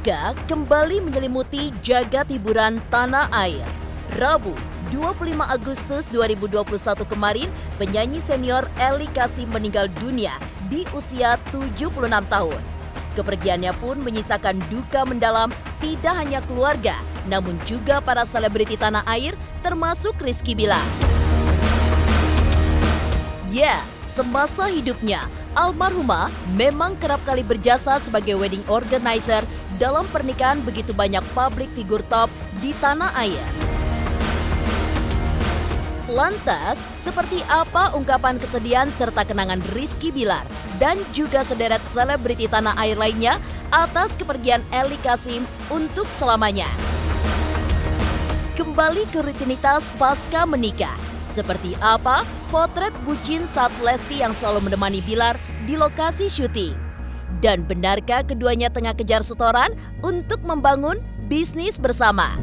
duka kembali menyelimuti jagat hiburan tanah air. Rabu, 25 Agustus 2021 kemarin, penyanyi senior Elly Kasim meninggal dunia di usia 76 tahun. Kepergiannya pun menyisakan duka mendalam tidak hanya keluarga, namun juga para selebriti tanah air termasuk Rizky Bilar. Ya, semasa hidupnya, almarhumah memang kerap kali berjasa sebagai wedding organizer dalam pernikahan begitu banyak publik figur top di tanah air. Lantas, seperti apa ungkapan kesedihan serta kenangan Rizky Bilar dan juga sederet selebriti tanah air lainnya atas kepergian Elly Kasim untuk selamanya? Kembali ke rutinitas pasca menikah. Seperti apa potret bucin saat Lesti yang selalu menemani Bilar di lokasi syuting? Dan benarkah keduanya tengah kejar setoran untuk membangun bisnis bersama?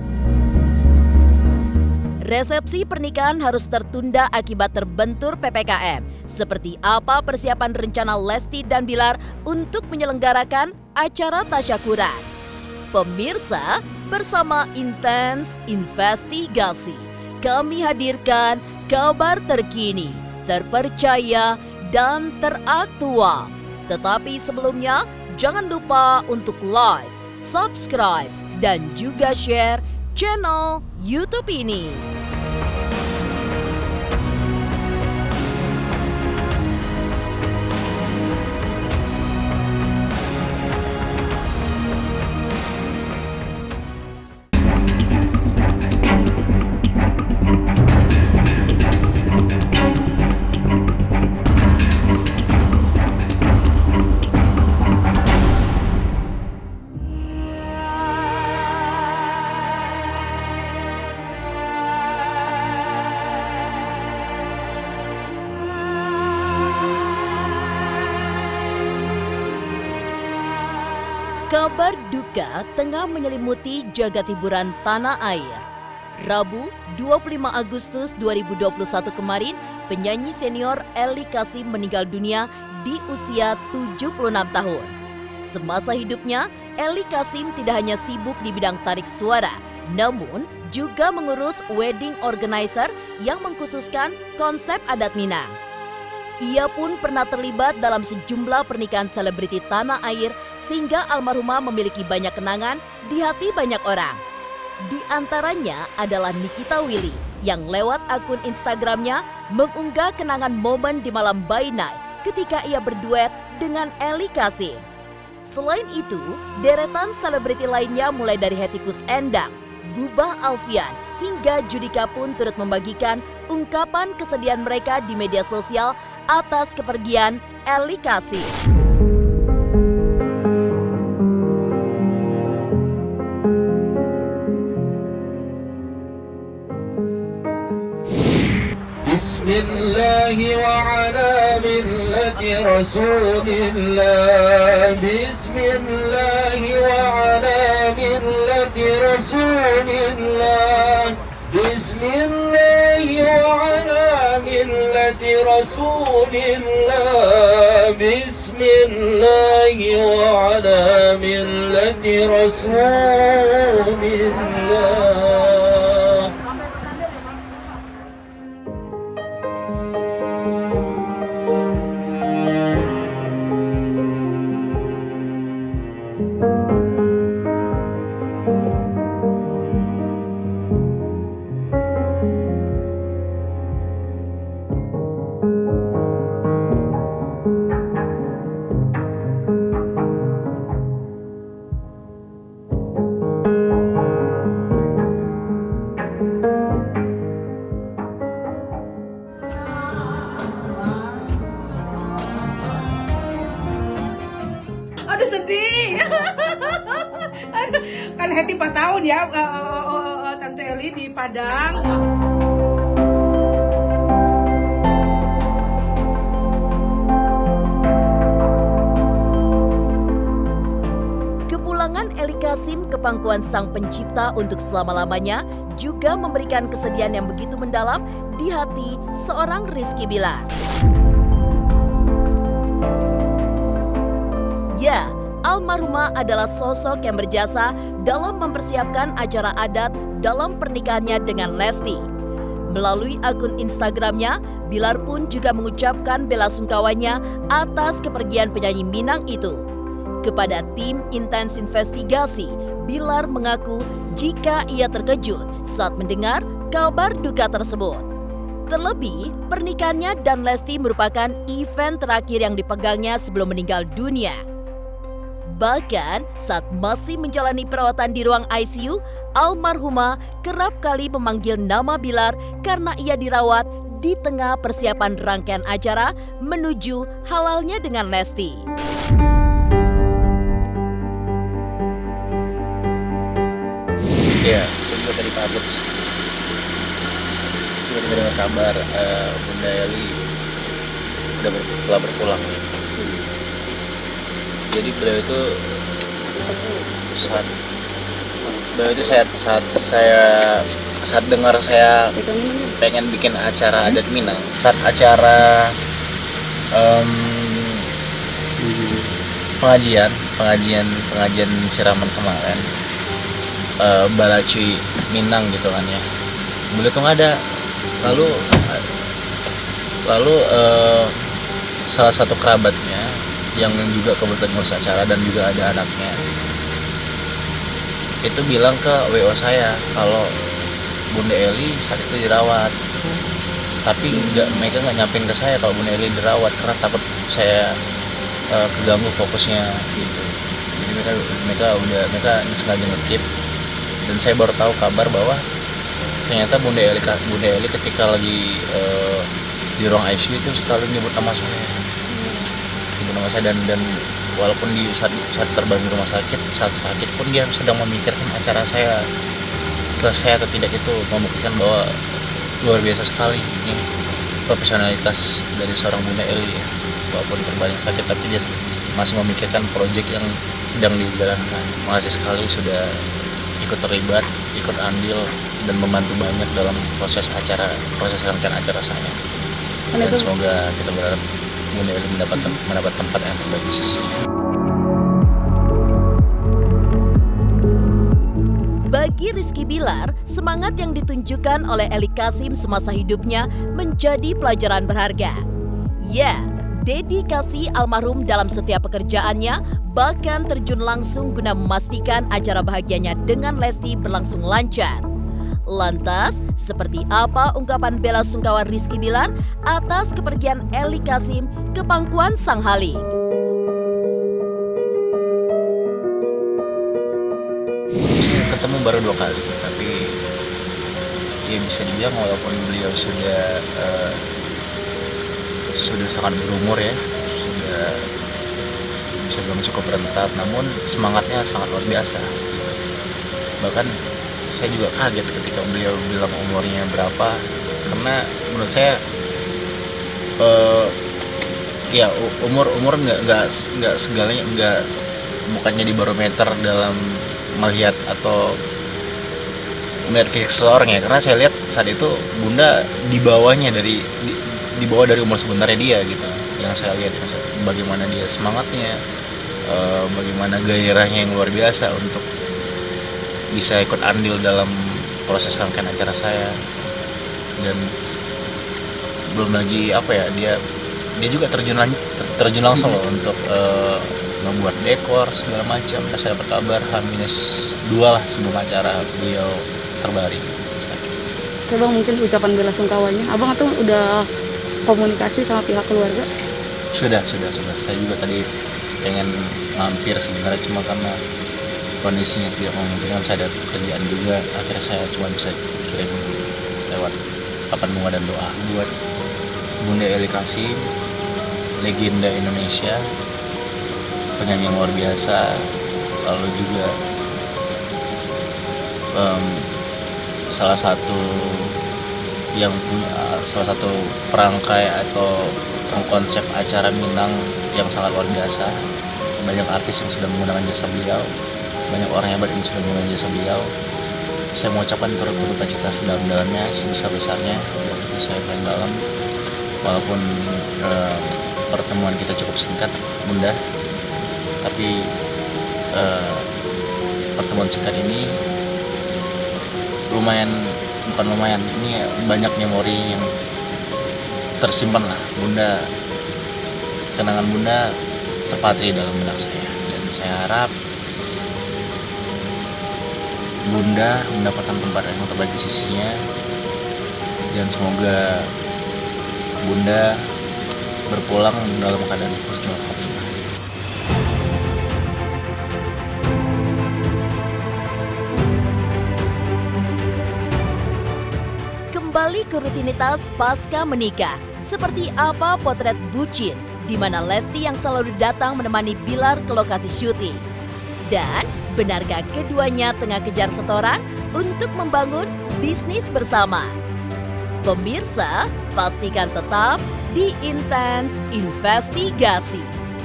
Resepsi pernikahan harus tertunda akibat terbentur PPKM. Seperti apa persiapan rencana Lesti dan Bilar untuk menyelenggarakan acara tasyakuran? Pemirsa, bersama Intens Investigasi, kami hadirkan kabar terkini, terpercaya, dan teraktual. Tetapi sebelumnya, jangan lupa untuk like, subscribe, dan juga share channel YouTube ini. Kabar duka tengah menyelimuti jagat hiburan tanah air. Rabu, 25 Agustus 2021 kemarin, penyanyi senior Elly Kasim meninggal dunia di usia 76 tahun. Semasa hidupnya, Elly Kasim tidak hanya sibuk di bidang tarik suara, namun juga mengurus wedding organizer yang mengkhususkan konsep adat Minang. Ia pun pernah terlibat dalam sejumlah pernikahan selebriti tanah air sehingga almarhumah memiliki banyak kenangan di hati banyak orang. Di antaranya adalah Nikita Willy yang lewat akun Instagramnya mengunggah kenangan momen di malam by night ketika ia berduet dengan Elly Kasim. Selain itu, deretan selebriti lainnya mulai dari Hetty Koes Endang, Bubah Alfian, hingga Judika pun turut membagikan ungkapan kesedihan mereka di media sosial atas kepergian Elly Kasim. Bismillahi wa ala millati Rasulillah. Bismillahi wa ala millati Rasulillah. Bismillahi wa ala millati Rasulillah. Bismillahi wa ala millati Rasulillah. Aduh sedih. Aduh, kan Hetty 4 tahun ya, Tante Elly di Padang. Kepulangan Elly Kasim ke pangkuan Sang Pencipta untuk selama-lamanya juga memberikan kesedihan yang begitu mendalam di hati seorang Rizky Bilar. Ya, almarhumah adalah sosok yang berjasa dalam mempersiapkan acara adat dalam pernikahannya dengan Lesti. Melalui akun Instagramnya, Bilar pun juga mengucapkan bela sungkawanya atas kepergian penyanyi Minang itu. Kepada tim intens investigasi, Bilar mengaku jika ia terkejut saat mendengar kabar duka tersebut. Terlebih, pernikahannya dan Lesti merupakan event terakhir yang dipegangnya sebelum meninggal dunia. Bahkan, saat masih menjalani perawatan di ruang ICU, almarhumah kerap kali memanggil nama Bilar karena ia dirawat di tengah persiapan rangkaian acara menuju halalnya dengan Lesti. Ya, saya juga tadi kaget sih. Tiba-tiba dengar kabar Bunda Eli telah berpulang. Jadi beliau itu saat dengar saya pengen bikin acara adat Minang, saat acara pengajian siraman kemarin, Balacuy Minang gitu kan ya, beliau tuh nggak ada. Lalu salah satu kerabatnya yang juga kebetulan ngurus acara dan juga ada anaknya itu bilang ke WO saya kalau Bunda Eli saat itu dirawat, tapi mereka nggak nyampein ke saya kalau Bunda Eli dirawat karena takut saya keganggu fokusnya gitu. Jadi mereka sengaja nge-keep, dan saya baru tahu kabar bahwa ternyata Bunda Eli ketika lagi di ruang ICU itu selalu nyebut nama saya. Dan walaupun di saat terbang di rumah sakit, saat sakit pun dia sedang memikirkan acara saya selesai atau tidak. Itu membuktikan bahwa luar biasa sekali ini profesionalitas dari seorang Bunda Eli ya. Walaupun terbaring sakit tapi dia masih memikirkan proyek yang sedang dijalankan. Makasih sekali sudah ikut terlibat, ikut andil dan membantu banyak dalam proses rangkaian acara saya. Dan semoga kita berharap Bunda Eli mendapat tempat yang terbaik di sisinya. Bagi Rizky Bilar, semangat yang ditunjukkan oleh Eli Kasim semasa hidupnya menjadi pelajaran berharga. Ya, dedikasi almarhum dalam setiap pekerjaannya, bahkan terjun langsung guna memastikan acara bahagianya dengan Lesti berlangsung lancar. Lantas, seperti apa ungkapan bela sungkawa Rizky Bilar atas kepergian Eli Kasim ke pangkuan Sang Halik? Saya ketemu baru 2 kali, tapi ya bisa dibilang walaupun beliau sudah sangat berumur ya, sudah bisa dibilang cukup rentat, namun semangatnya sangat luar biasa gitu. Bahkan saya juga kaget ketika beliau bilang umurnya berapa, karena menurut saya ya umur nggak segalanya, bukannya di barometer dalam melihat atau melihat fisik seseorang ya. Karena saya lihat saat itu Bunda di bawah dari umur sebenarnya dia gitu. Yang saya lihat bagaimana dia semangatnya, bagaimana gairahnya yang luar biasa untuk bisa ikut andil dalam proses rangkaian acara saya. Dan belum lagi dia juga terjun langsung loh untuk membuat dekor segala macam. Saya dapat kabar H-2 lah sebelum acara beliau terbaring sakit. Oke Bang, mungkin ucapan bela sungkawanya Abang atau udah komunikasi sama pihak keluarga? Sudah. Saya juga tadi pengen mampir sebenarnya, cuma karena kondisinya tidak memungkinkan, saya ada kerjaan juga. Akhirnya saya cuma bisa kirim lewat papan bunga dan doa buat Bunda Eli Kasim, legenda Indonesia, penyanyi yang luar biasa, lalu juga salah satu perangkai atau pengkonsep acara Minang yang sangat luar biasa. Banyak artis yang sudah menggunakan jasa beliau, banyak orang hebat yang sudah menggunakan jasa beliau. Saya mengucapkan turut berduka cita sedalam-dalamnya, sebesar-besarnya buat hati saya paling dalam. Walaupun pertemuan kita cukup singkat, Bunda, tapi pertemuan singkat ini bukan lumayan, ini banyak memori yang tersimpan lah. Bunda, kenangan Bunda terpatri dalam benak saya, dan saya harap Bunda mendapatkan tempat yang terbaik di sisinya, dan semoga Bunda berpulang dalam keadaan husnul khotimah. Kembali ke rutinitas pasca menikah, seperti apa potret bucin di mana Lesti yang selalu datang menemani Bilar ke lokasi syuting? Dan benarkah keduanya tengah kejar setoran untuk membangun bisnis bersama? Pemirsa, pastikan tetap di Intens Investigasi.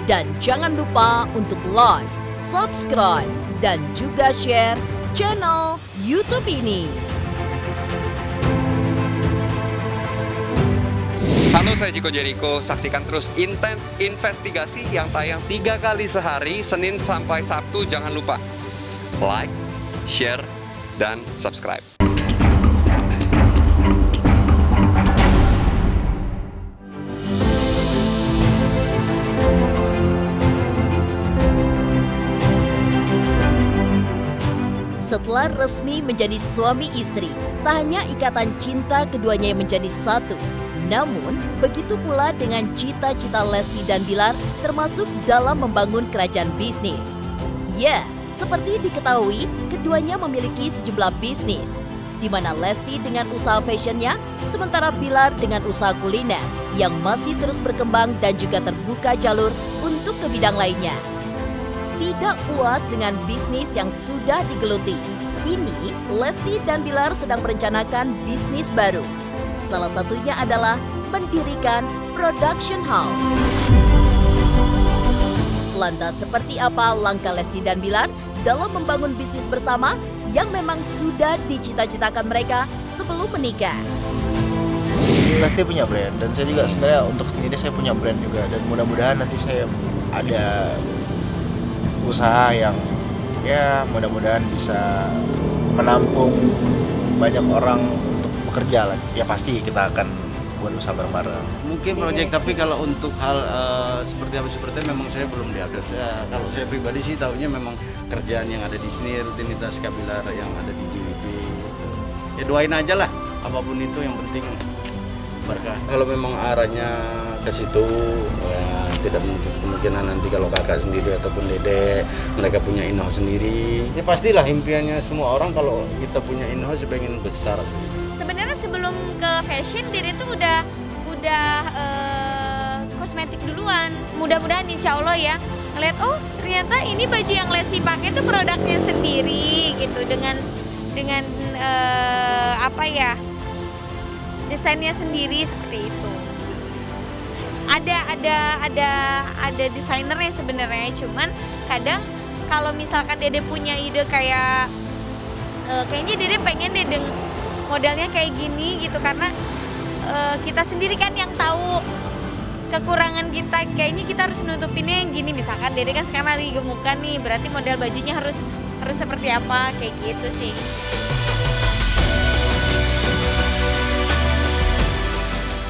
Dan jangan lupa untuk like, subscribe, dan juga share channel YouTube ini. Halo, saya Chico Jericho. Saksikan terus Intens Investigasi yang tayang 3 kali sehari, Senin sampai Sabtu. Jangan lupa like, share, dan subscribe. Setelah resmi menjadi suami istri, tak hanya ikatan cinta keduanya yang menjadi satu, namun begitu pula dengan cita-cita Lesti dan Bilar termasuk dalam membangun kerajaan bisnis. Ya, seperti diketahui, keduanya memiliki sejumlah bisnis, di mana Lesti dengan usaha fashionnya, sementara Bilar dengan usaha kuliner yang masih terus berkembang dan juga terbuka jalur untuk ke bidang lainnya. Tidak puas dengan bisnis yang sudah digeluti, kini Lesti dan Bilar sedang merencanakan bisnis baru. Salah satunya adalah mendirikan production house. Lantas seperti apa langkah Lesti dan Bilar dalam membangun bisnis bersama yang memang sudah dicita-citakan mereka sebelum menikah? Lesti punya brand, dan saya juga sebenarnya untuk sendiri saya punya brand juga, dan mudah-mudahan nanti saya ada usaha yang ya mudah-mudahan bisa menampung banyak orang untuk bekerja lah. Ya pasti kita akan buat usaha bareng-bareng. Mungkin proyek, tapi kalau untuk hal seperti apa memang saya belum diupdate. Kalau saya pribadi sih tahunya memang kerjaan yang ada di sini, rutinitas Bilar yang ada di JWP. Ya doain aja lah, apapun itu yang penting berkah. Kalau memang arahnya ke situ, ya tidak menutup kemungkinan nanti kalau kakak sendiri ataupun dede mereka punya in-house sendiri. Ya pastilah impiannya semua orang kalau kita punya in-house pengen besar. Sebenarnya sebelum ke fashion, Dede tuh udah kosmetik duluan. Mudah-mudahan insya Allah ya ngeliat, oh ternyata ini baju yang Lesti pakai tuh produknya sendiri gitu, dengan desainnya sendiri seperti itu. Ada desainernya sebenarnya, cuman kadang kalau misalkan Dede punya ide kayak kayaknya Dede pengen deh modelnya kayak gini gitu, karena kita sendiri kan yang tahu kekurangan kita, kayaknya kita harus nutupinnya yang gini. Misalkan Dede kan sekarang lagi gemukan nih, berarti model bajunya harus seperti apa, kayak gitu sih.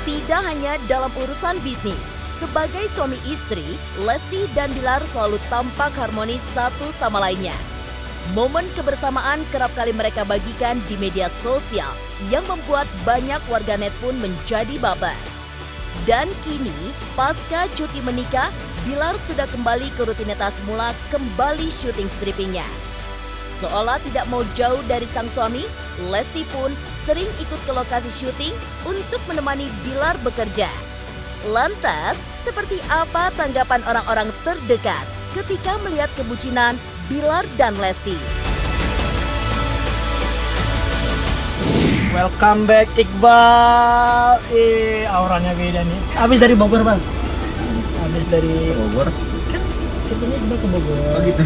Tidak hanya dalam urusan bisnis, sebagai suami istri, Lesti dan Bilar selalu tampak harmonis satu sama lainnya. Momen kebersamaan kerap kali mereka bagikan di media sosial yang membuat banyak warganet pun menjadi baper. Dan kini, pasca cuti menikah, Bilar sudah kembali ke rutinitas semula, kembali syuting strippingnya. Seolah tidak mau jauh dari sang suami, Lesti pun sering ikut ke lokasi syuting untuk menemani Bilar bekerja. Lantas, seperti apa tanggapan orang-orang terdekat ketika melihat kebucinan Bilar dan Lesti? Welcome back Iqbal. Auranya beda nih. Habis dari Bogor, Bang. Habis dari Bogor. Ceritanya Iqbal ke Bogor. Oh gitu.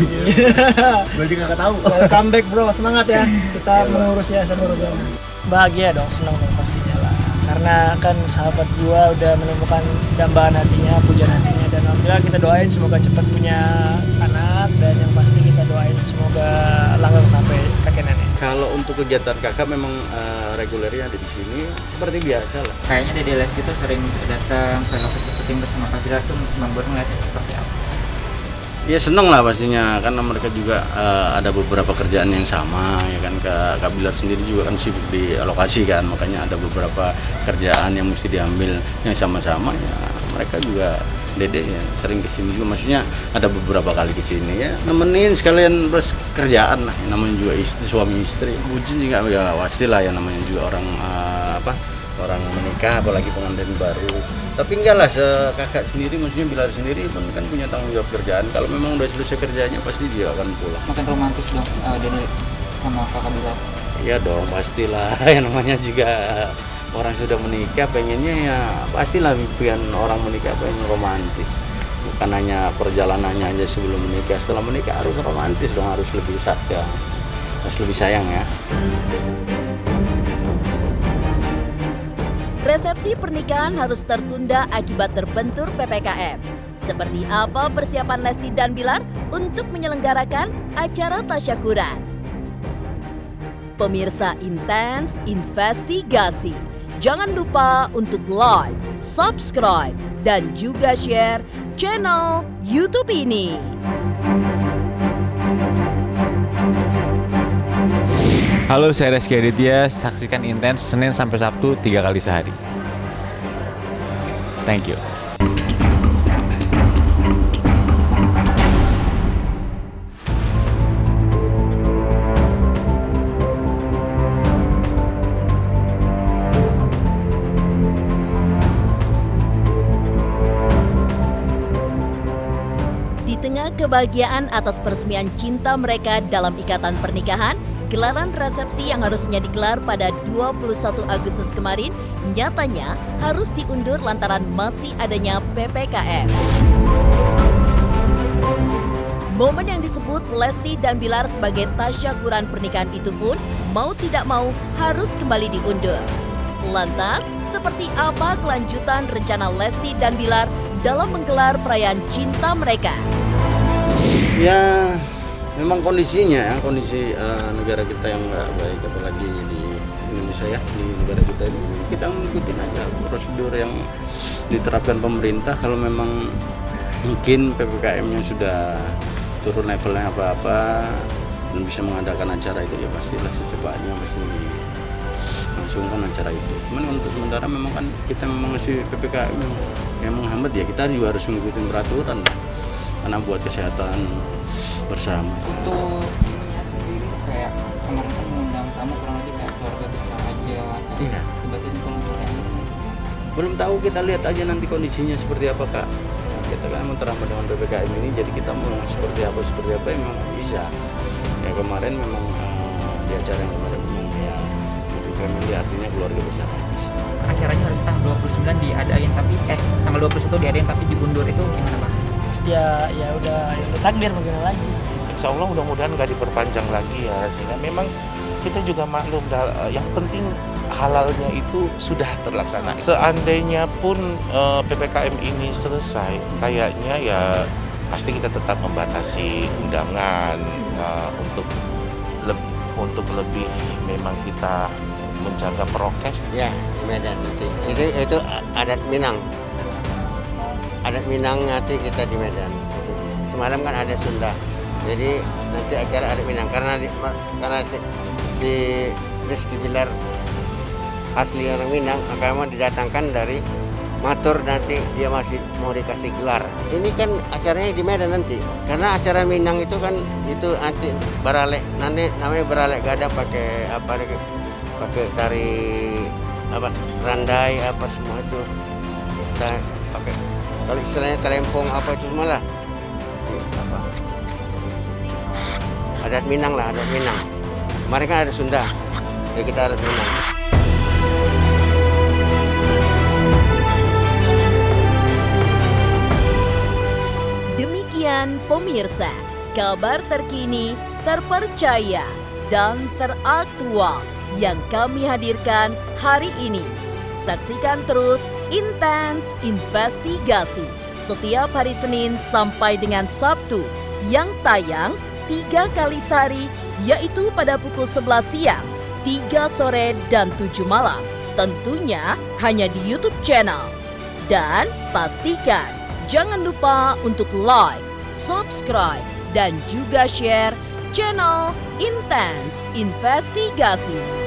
Gue juga nggak tahu. Welcome back, bro. Semangat ya. Kita mengurus ya sama urusan. Bahagia dong, senang dong pastinya lah. Karena kan sahabat gua udah menemukan dambaan hatinya, pujaan hatinya, dan alhamdulillah kita doain semoga cepat punya anak, dan yang pasti kita doain semoga langgeng sampai kakek nenek. Kalau untuk kegiatan kakak memang regulernya ada di sini seperti biasa lah. Kayaknya Dede Lesti itu sering datang ke lokasi syuting bersama Kak Bilar tuh Bang Bor ngeliatnya seperti apa? Ya seneng lah pastinya, karena mereka juga ada beberapa kerjaan yang sama ya kan. Kak Bilar sendiri juga kan sibuk di lokasi kan, makanya ada beberapa kerjaan yang mesti diambil yang sama-sama ya. Mereka juga Dede ya sering kesini juga, maksudnya ada beberapa kali kesini ya nemenin sekalian plus kerjaan lah. Yang namanya juga suami istri, bucin juga ya pasti lah ya, namanya juga orang orang menikah apalagi pengantin baru. Tapi enggak lah, kakak sendiri maksudnya Bilar sendiri pun kan punya tanggung jawab kerjaan. Kalau memang udah selesai kerjanya pasti dia akan pulang. Makin romantis dong Dede sama Kakak Bilar. Iya dong, pastilah. Yang namanya juga orang sudah menikah pengennya ya pastilah, impian orang menikah pengen romantis. Bukan hanya perjalanannya aja sebelum menikah, setelah menikah harus romantis dong, harus lebih harus lebih sayang ya. Resepsi pernikahan harus tertunda akibat terbentur PPKM. Seperti apa persiapan Lesti dan Bilar untuk menyelenggarakan acara tasyakuran? Pemirsa Intens Investigasi, jangan lupa untuk like, subscribe, dan juga share channel YouTube ini. Halo, saya Reski Aditya. Saksikan Intens Senin sampai Sabtu 3 kali sehari. Thank you. Di tengah kebahagiaan atas peresmian cinta mereka dalam ikatan pernikahan, gelaran resepsi yang harusnya digelar pada 21 Agustus kemarin nyatanya harus diundur lantaran masih adanya PPKM. Momen yang disebut Lesti dan Bilar sebagai tasyakuran pernikahan itu pun mau tidak mau harus kembali diundur. Lantas, seperti apa kelanjutan rencana Lesti dan Bilar dalam menggelar perayaan cinta mereka? Ya, memang kondisinya ya, kondisi negara kita yang nggak baik, apalagi di Indonesia ya, di negara kita ini kita ngikutin aja prosedur yang diterapkan pemerintah. Kalau memang mungkin PPKM-nya sudah turun levelnya apa-apa dan bisa mengadakan acara itu ya pastilah secepatnya pasti dilangsungkan acara itu. Cuman untuk sementara memang kan kita memang masih PPKM yang menghambat ya, kita juga harus mengikuti peraturan karena buat kesehatan bersama. Untuk ininya sendiri kayak kemarin kan mengundang tamu kurang lebih kayak keluarga besar aja. Iya. Tiba-tiba kalau Belum tahu, kita lihat aja nanti kondisinya seperti apa Kak. Kita kan mau terhambat dengan PPKM ini, jadi kita mau seperti apa ya memang bisa. Ya kemarin memang di acara yang kemarin memang ya family artinya keluarga besar aja sih. acaranya harus tanggal 29 diadain tapi tanggal 21 diadain tapi diundur, itu gimana Bang? Ya udah takdir bagaimana lagi. Insya Allah mudah-mudahan nggak diperpanjang lagi ya, sehingga memang kita juga maklum, yang penting halalnya itu sudah terlaksana. Seandainya pun PPKM ini selesai, kayaknya ya pasti kita tetap membatasi undangan untuk lebih memang kita menjaga prokes. Ya, di Medan nanti. Itu adat Minang. Adat Minang nanti kita di Medan. Semalam kan ada Sunda. Jadi nanti acara adat Minang karena si Rizky Bilar asli orang Minang, maka memang didatangkan dari Matur, nanti dia masih mau dikasih gelar. Ini kan acaranya di Medan nanti. Karena acara Minang itu kan itu nanti baralek, nanti namanya baralek gada pakai tari randai semua itu. Kita pakai kalau istilahnya telempong itu semua lah. Adat Minang lah, adat Minang. Kemarin kan ada Sunda, jadi kita adat Minang. Demikian pemirsa, kabar terkini, terpercaya, dan teraktual yang kami hadirkan hari ini. Saksikan terus Intens Investigasi setiap hari Senin sampai dengan Sabtu yang tayang 3 kali sehari, yaitu pada pukul 11 siang, 3 sore, dan 7 malam. Tentunya hanya di YouTube channel. Dan pastikan jangan lupa untuk like, subscribe, dan juga share channel Intense Investigasi.